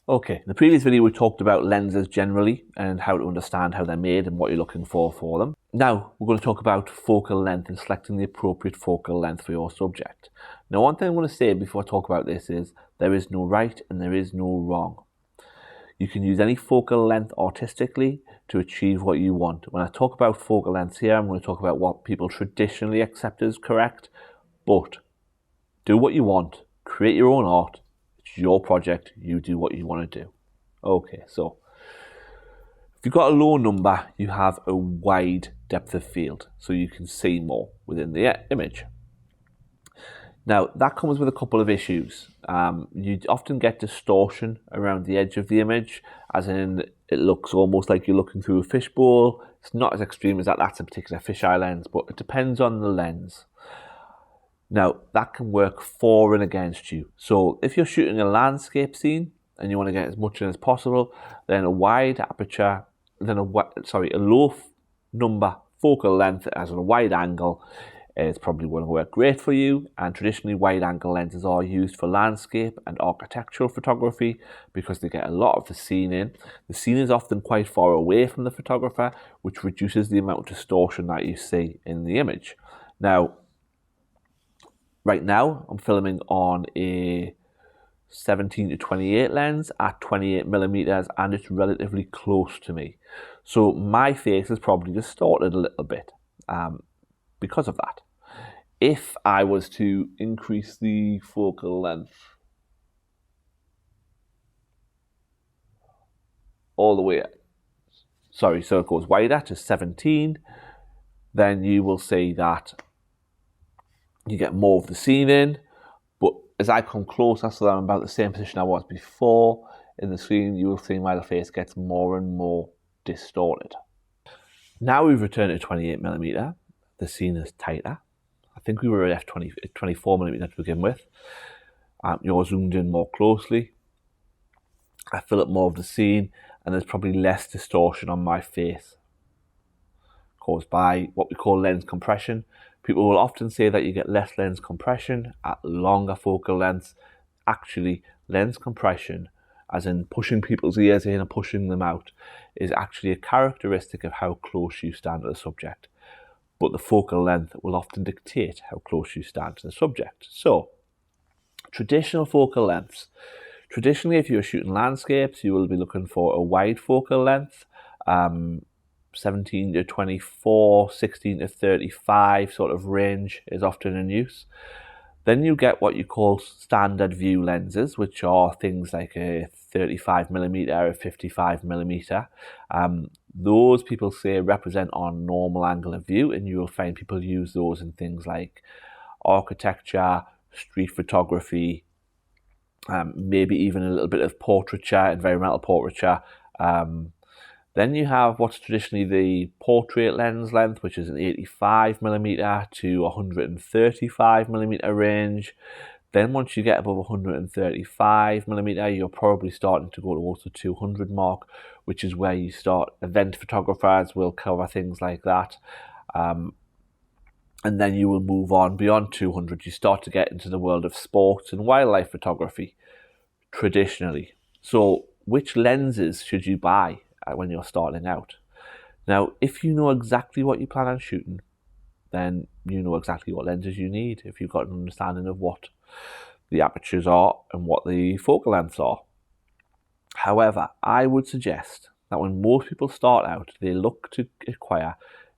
Okay, in the previous video we talked about lenses generally and how to understand how they're made and what you're looking for them. Now we're going to talk about focal length and selecting the appropriate focal length for your subject. Now one thing I want to say before I talk about this is there is no right and there is no wrong. You can use any focal length artistically to achieve what you want. When I talk about focal lengths here, I'm going to talk about what people traditionally accept as correct, but do what you want, create your own art. It's your project, you do what you want to do. Okay, so if you've got a low number, you have a wide depth of field, so you can see more within the image. Now, that comes with a couple of issues. You often get distortion around the edge of the image, as in it looks almost like you're looking through a fishbowl. It's not as extreme as that, that's a particular fisheye lens, but it depends on the lens. Now, that can work for and against you. So if you're shooting a landscape scene and you want to get as much in as possible, then a wide aperture, then a low number focal length as a wide angle is probably going to work great for you. And traditionally, wide angle lenses are used for landscape and architectural photography because they get a lot of the scene in. The scene is often quite far away from the photographer, which reduces the amount of distortion that you see in the image. Now, right now, I'm filming on a 17 to 28 lens at 28 millimeters, and it's relatively close to me. So my face is probably distorted a little bit because of that. If I was to increase the focal length all the way, so it goes wider to 17, then you will see that you get more of the scene in, but as I come closer, so that I'm about the same position I was before in the scene, you will see my face gets more and more distorted. Now we've returned to 28 millimeter, the scene is tighter. I think we were at 24 millimeter to begin with. You're zoomed in more closely. I fill up more of the scene, and there's probably less distortion on my face caused by what we call lens compression. People will often say that you get less lens compression at longer focal lengths. Actually, lens compression, as in pushing people's ears in and pushing them out, is actually a characteristic of how close you stand to the subject. But the focal length will often dictate how close you stand to the subject. So, traditional focal lengths. Traditionally, if you're shooting landscapes, you will be looking for a wide focal length, 17 to 24, 16 to 35 sort of range is often in use. Then you get what you call standard view lenses, which are things like a 35 millimeter, a 55 millimeter. Those people say represent our normal angle of view, and you will find people use those in things like architecture, street photography, maybe even a little bit of portraiture, environmental portraiture. Then you have what's traditionally the portrait lens length, which is an 85 millimeter to 135 millimeter range. Then once you get above 135 millimeter, you're probably starting to go towards the 200 mark, which is where you start. Event photographers will cover things like that. And then you will move on beyond 200. You start to get into the world of sports and wildlife photography, traditionally. So which lenses should you buy when you're starting out? Now, if you know exactly what you plan on shooting, then you know exactly what lenses you need if you've got an understanding of what the apertures are and what the focal lengths are. However, I would suggest that when most people start out, they look to acquire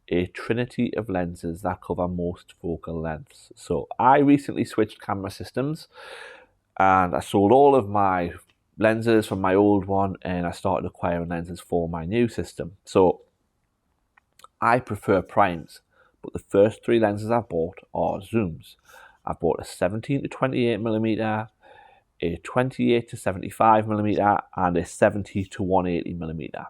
a trinity of lenses that cover most focal lengths. So I recently switched camera systems and I sold all of my lenses from my old one and I started acquiring lenses for my new system. So I prefer primes, but the first three lenses I've bought are zooms. I've bought a 17 to 28 millimeter, a 28 to 75 millimeter, and a 70 to 180 millimeter.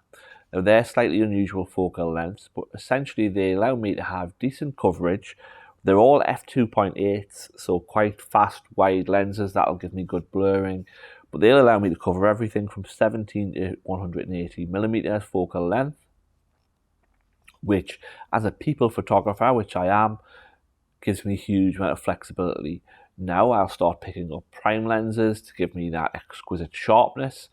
Now they're slightly unusual focal lengths, but essentially they allow me to have decent coverage. They're all f2.8s, so quite fast, wide lenses that'll give me good blurring, but they'll allow me to cover everything from 17 to 180 millimeters focal length, which as a people photographer, which I am, gives me a huge amount of flexibility. Now I'll start picking up prime lenses to give me that exquisite sharpness.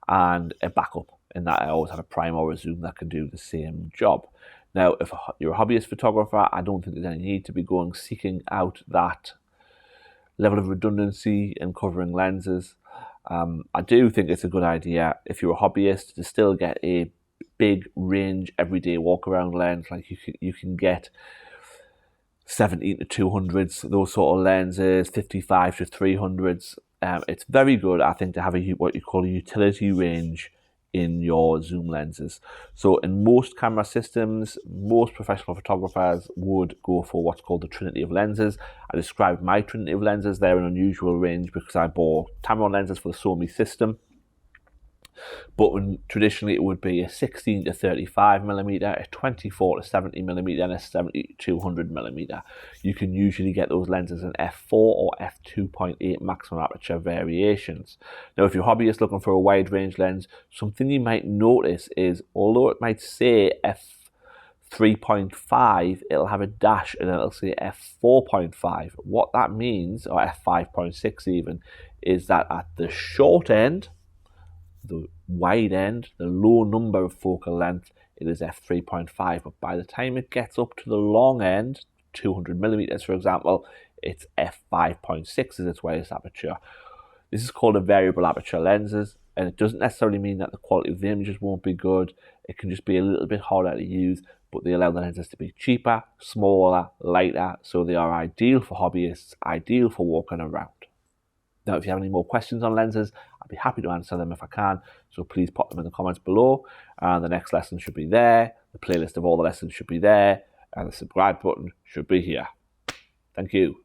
and a backup, in that I always have a prime or a zoom that can do the same job. Now, if you're a hobbyist photographer, I don't think there's any need to be seeking out that level of redundancy in covering lenses. I do think it's a good idea if you're a hobbyist to still get a big range everyday walk around lens. Like you can get 17 to 200s, those sort of lenses, 55 to 300s. It's very good, I think, to have what you call a utility range in your zoom lenses. So in most camera systems, most professional photographers would go for what's called the trinity of lenses. I described my trinity of lenses. They're an unusual range because I bought Tamron lenses for the Sony system. But traditionally it would be a 16 to 35 millimeter, a 24 to 70 millimeter, and a 70 to 200 millimeter. You can usually get those lenses in f4 or f2.8 maximum aperture variations. Now, if you're a hobbyist looking for a wide range lens, something you might notice is, although it might say f3.5, it'll have a dash and it'll say f4.5. What that means, or f5.6 even, is that at the short end, the wide end, the low number of focal length, it is f3.5, but by the time it gets up to the long end, 200 millimeters for example, it's f5.6 is its widest aperture. This is called a variable aperture lenses, and it doesn't necessarily mean that the quality of the images won't be good. It can just be a little bit harder to use, but they allow the lenses to be cheaper, smaller, lighter, so they are ideal for hobbyists, ideal for walking around. Now, if you have any more questions on lenses, I'd be happy to answer them if I can, so please pop them in the comments below. And the next lesson should be there, the playlist of all the lessons should be there, and the subscribe button should be here. Thank you.